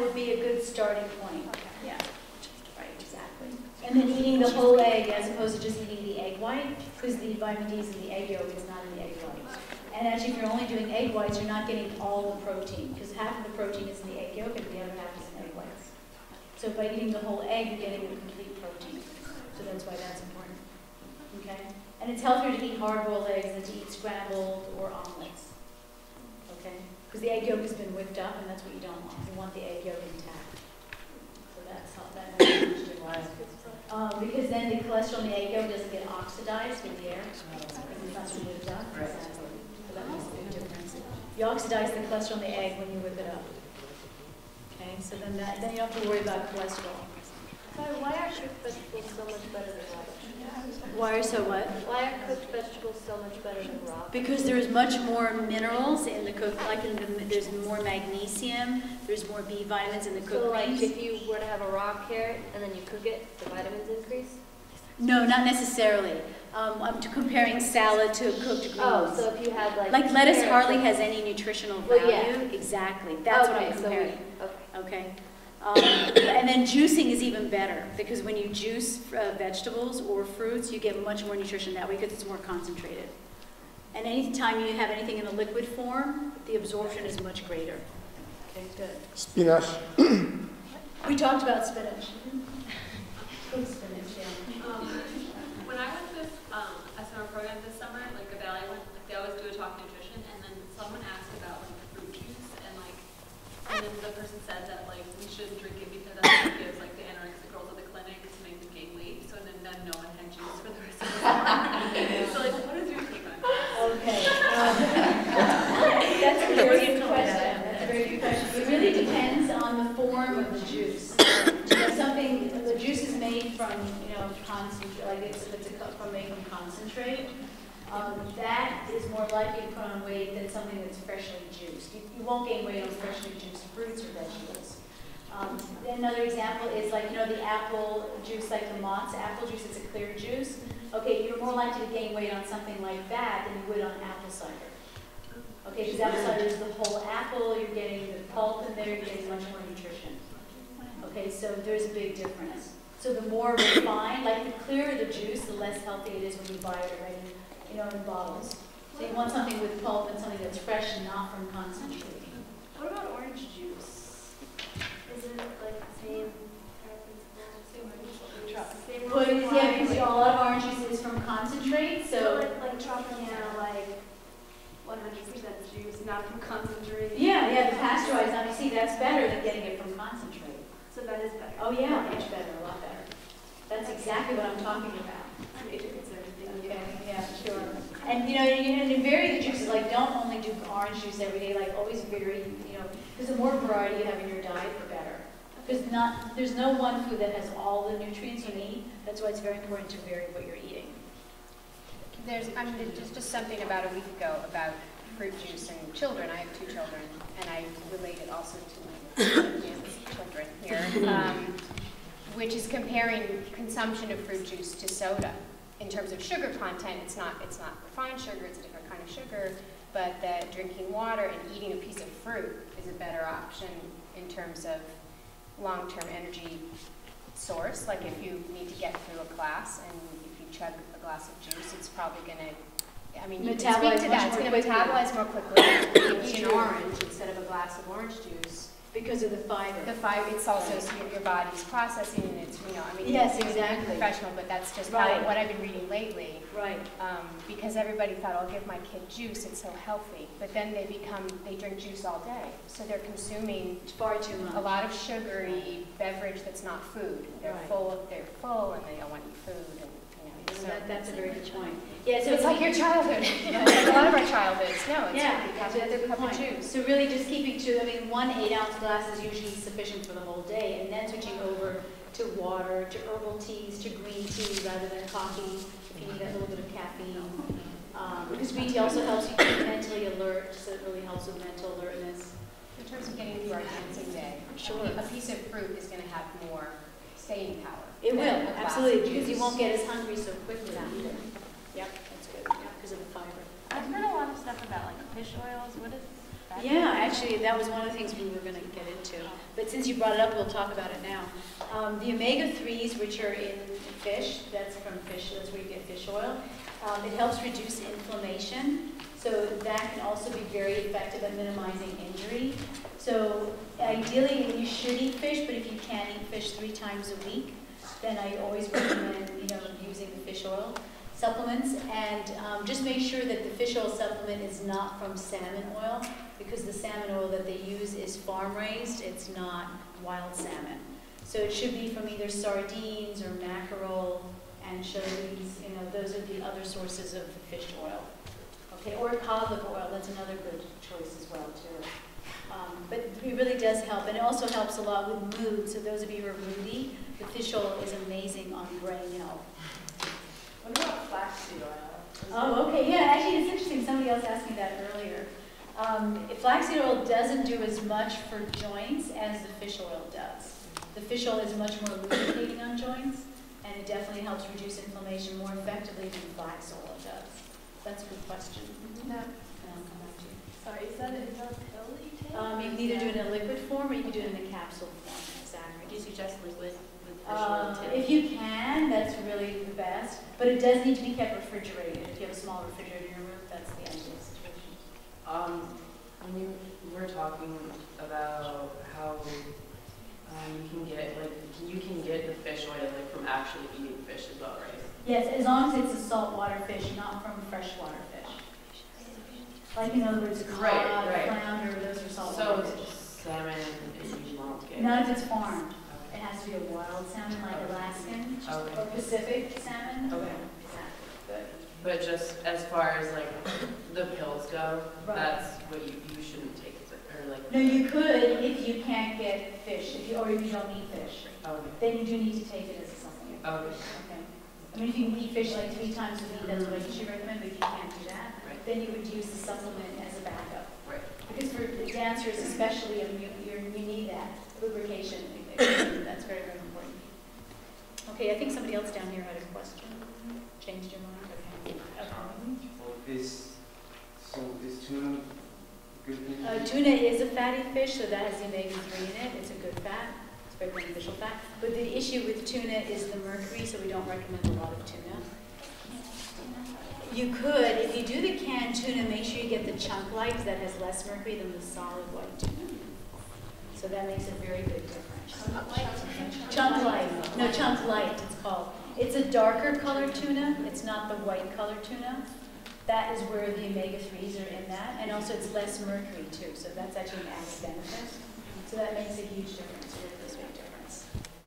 would be a good starting point. Okay. Yeah, right, exactly. And then eating the whole egg as opposed to just eating the egg white, because the vitamin D is in the egg yolk, is not in the egg white. And actually, if you're only doing egg whites, you're not getting all the protein, because half of the protein is in the egg yolk and the other half is in egg whites. So by eating the whole egg, you're getting the complete protein. So that's why that's important. Okay? And it's healthier to eat hard-boiled eggs than to eat scrambled or omelets. Okay? Because the egg yolk has been whipped up, and that's what you don't want. You want the egg yolk intact. So that's how that matters. Because then the cholesterol in the egg yolk doesn't get oxidized in the air. Because it's not been whipped up. Exactly. So that makes a big difference. You oxidize the cholesterol in the egg when you whip it up. Okay? So then you don't have to worry about cholesterol. Sorry, why are cooked vegetables so much better than raw? Why are so what? Why are cooked vegetables so much better than raw? Because there's much more minerals in the cooked, there's more magnesium, there's more B vitamins in the cooked So like meats. if you were to have a raw carrot and then you cook it, the vitamins increase? No, not necessarily. I'm comparing salad to cooked greens. Oh, so if you had like lettuce carrots, hardly has any nutritional value. Well, yeah. Exactly. That's what I'm so comparing. okay. Okay. And then juicing is even better, because when you juice vegetables or fruits, you get much more nutrition that way because it's more concentrated. And anytime you have anything in a liquid form, the absorption is much greater. Okay, good. Spinach. We talked about spinach. Cooked spinach, yeah. When I went to this a summer program this summer, like a Valley went, like they always do a talk nutrition, and then someone asked about like fruit juice, and then the person said that like we shouldn't drink it because that's what gives like the anorexic girls at the clinic to make them gain weight. So then no one had juice for the rest of the summer. So like, what is your take on that? Okay. That's a very good question. That's a very good question. It really depends on the form of the juice. The juice is made from, concentrate, like it's from making concentrate. That is more likely to put on weight than something that's freshly juiced. You won't gain weight on freshly juiced fruits or vegetables. Another example is like, the apple juice, like the Mott's apple juice, it's a clear juice. Okay, you're more likely to gain weight on something like that than you would on apple cider. Okay, because apple cider is the whole apple, you're getting the pulp in there, you're getting much more nutrition. Okay, so there's a big difference. So the more refined, like the clearer the juice, the less healthy it is when you buy it already, in bottles. So you want something with pulp and something that's fresh and not from concentrate. What about orange juice? Isn't it like the same principle? Well, yeah, because a lot of orange juice is from concentrate, so like Tropicana, like 100% juice, not from concentrate. yeah, the pasteurized. Now you see, that's better than getting it from concentrate. So that is better. Oh yeah, much better, a lot better. That's exactly what I'm talking about. I need to consider everything. Okay, yeah, sure. And and vary the juices. Like, don't only do orange juice every day. Like, always vary. Because the more variety you have in your diet, the better. There's no one food that has all the nutrients you need. That's why it's very important to vary what you're eating. There's just something about a week ago about fruit juice and children. I have 2 children, and I relate it also to my children here, which is comparing consumption of fruit juice to soda. In terms of sugar content, it's not refined sugar, it's a different kind of sugar, but that drinking water and eating a piece of fruit is a better option in terms of long-term energy source. Like if you need to get through a class and if you chug a glass of juice, it's probably going to, you can speak to that. It's going to metabolize more quickly if you eat an orange instead of a glass of orange juice. Because of the fiber. The fiber, it's also your body's processing, and it's, Yes, it's exactly. professional, but that's just Right. what I've been reading lately. Right. Because everybody thought, I'll give my kid juice, it's so healthy. But then they drink juice all day. So they're consuming Far too much. a lot of sugary beverage that's not food. They're Right. full, and they don't want to eat food. So That's a very good point. Yeah, so it's like your childhood. Like a lot of our childhoods. No, it's that's a good cup of point. juice. So really just keeping to, 1 8-ounce glass is usually sufficient for the whole day, and then switching over to water, to herbal teas, to green tea rather than coffee, if you need a little bit of caffeine. Because green tea also helps you keep mentally alert, so it really helps with mental alertness. In terms of getting through our dancing day, Sure. a piece of fruit is going to have more staying power. It will, than a glass absolutely, of because you juice. won't get as hungry so quickly after. Yep, that's good, because of the fiber. I've heard a lot of stuff about like fish oils. What is that? Yeah, actually, that was one of the things we were going to get into. But since you brought it up, we'll talk about it now. The omega-3s, which are in fish, that's from fish, that's where you get fish oil. It helps reduce inflammation, so that can also be very effective at minimizing injury. So ideally, you should eat fish, but if you can't eat fish 3 times a week, then I always recommend, using the fish oil supplements. And just make sure that the fish oil supplement is not from salmon oil, because the salmon oil that they use is farm-raised, it's not wild salmon. So it should be from either sardines or mackerel, anchovies, those are the other sources of the fish oil. Okay, or cod liver oil, that's another good choice as well too. But it really does help, and it also helps a lot with mood. So those of you who are moody, the fish oil is amazing on brain health. What about flaxseed oil? Oh, okay, yeah, actually it's interesting, somebody else asked me that earlier. Flaxseed oil doesn't do as much for joints as the fish oil does. The fish oil is much more lubricating on joints, and it definitely helps reduce inflammation more effectively than flax oil does. That's a good question. No. And I'll come back to you. Sorry, is that a pill that you take? You can either do it in a liquid form or you can do it in a capsule form. Exactly. Do you suggest liquid with fish oil too? If you can, that's really the best. But it does need to be kept refrigerated. If you have a small refrigerator in your room, that's the ideal situation. When you were talking about how you can get the fish oil from actually eating fish as well, right? Yes, as long as it's a saltwater fish, not from freshwater fish. Like in other words, cod, Right. flounder, those are saltwater So fish. salmon, you won't get. Not if it's farmed. It has to be a wild salmon, like Alaskan Okay. or Pacific salmon. Okay. Exactly. Good. But just as far as the pills go, Right. that's what you shouldn't take, or No, you could if you can't get fish, or if you don't eat fish. Okay. Then you do need to take it as a supplement. Okay. Okay. I mean, if you can eat fish 3 times a week, that's what I usually recommend, but if you can't do that, Right. then you would use the supplement as a backup. Right. Because for the dancers especially, you need that lubrication. That's very, very important. Okay, I think somebody else down here had a question. Changed your mind? Okay. Is tuna good? Tuna is a fatty fish, so that has the omega-3 in it. It's a good fat. It's very beneficial fat. But the issue with tuna is the mercury, so we don't recommend a lot of tuna. You could, if you do the canned tuna, make sure you get the chunk light, because that has less mercury than the solid white tuna. So that makes a very big difference. Chunk light. No, chunk light, it's called. It's a darker colored tuna. It's not the white colored tuna. That is where the omega-3s are in that. And also it's less mercury too. So that's actually an added benefit. So that makes a huge difference.